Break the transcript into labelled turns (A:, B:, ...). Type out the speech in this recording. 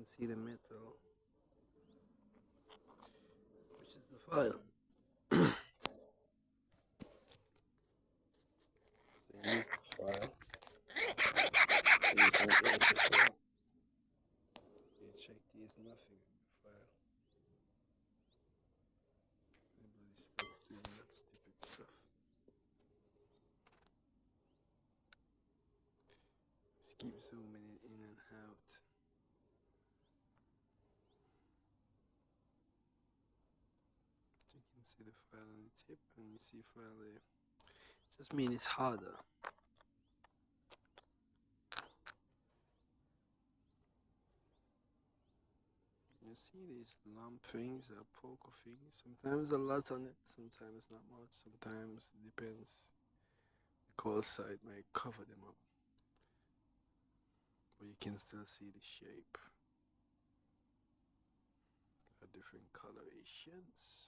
A: can see the metal, which is the file. So you use the file. You check there's nothing in the file. Everybody stop doing that stupid stuff. Just keep zooming it in and out. You can see the file on the tip, and you see file there. Just mean it's harder. You see these lump things, poker things. Sometimes a lot on it, sometimes not much. Sometimes it depends. The cold side might cover them up, but you can still see the shape. Different colorations.